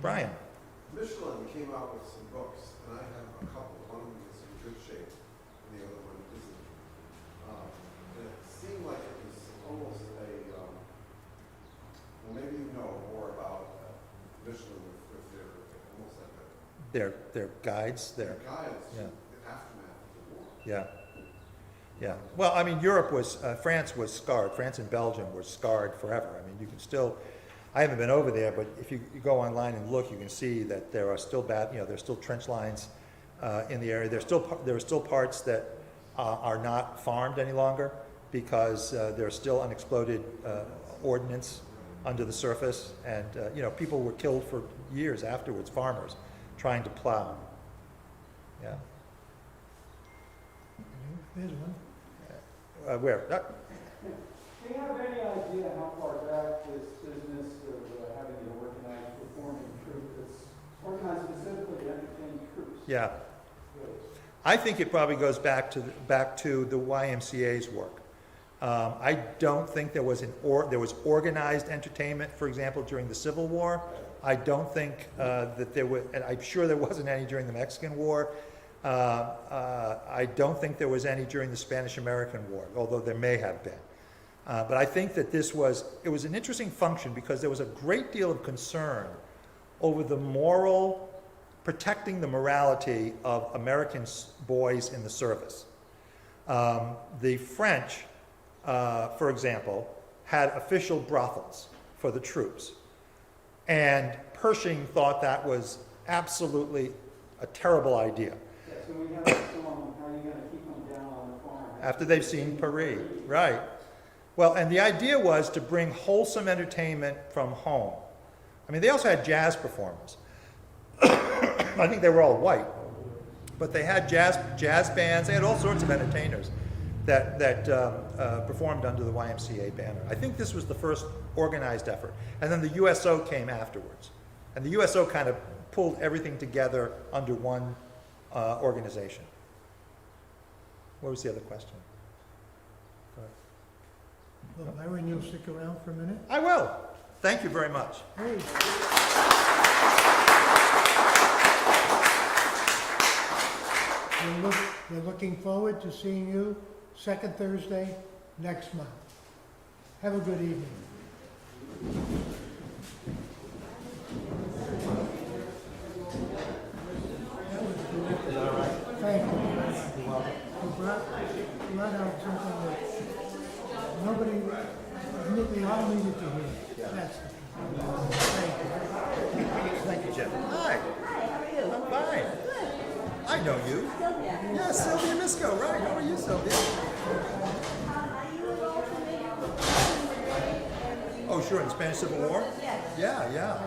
Brian. Michelin came out with some books, and I have a couple. One of them is in good shape, and the other one isn't. And it seemed like it was almost a, well, maybe you know more about Michelin with their, almost like a... Their guides, Their guides to yeah. the aftermath of the war. Yeah. Yeah. Well, I mean, Europe was, France was scarred. France and Belgium were scarred forever. I mean, you can still, I haven't been over there, but if you go online and look, you can see that there are still there's still trench lines in the area. There are still parts that are not farmed any longer because there's still unexploded ordnance under the surface, and people were killed for years afterwards, farmers, trying to plow. Yeah. There's one. Where? Do you have any idea how far back this business of having an organized performing troupe that's organized specifically to entertain troops? Yeah. I think it probably goes back to the YMCA's work. I don't think there was there was organized entertainment, for example, during the Civil War. I don't think that there was, and I'm sure there wasn't any during the Mexican War. I don't think there was any during the Spanish-American War, although there may have been. But I think that it was an interesting function because there was a great deal of concern over protecting the morality of American boys in the service. The French, for example, had official brothels for the troops. And Pershing thought that was absolutely a terrible idea. So we have a song, how are you going to keep them down on the farm? After they've seen Paris, right. Well, and the idea was to bring wholesome entertainment from home. I mean, they also had jazz performers. I think they were all white, but they had jazz bands. They had all sorts of entertainers that performed under the YMCA banner. I think this was the first organized effort. And then the USO came afterwards. And the USO kind of pulled everything together under one organization. What was the other question? Go ahead. Well, Byron, you'll stick around for a minute? I will. Thank you very much. Hey. We're looking forward to seeing you second Thursday next month. Have a good evening. Thank you. You brought out something that nobody, we all needed to hear. That's thank you. Thank you, Jim. Hi. Hi, how are you? I'm fine. Good. I know you. Sylvia. Yeah, Sylvia Misco, right. How are you, Sylvia? Are you involved in the Oh, sure, in the Spanish Civil War? Yes. Yeah, yeah.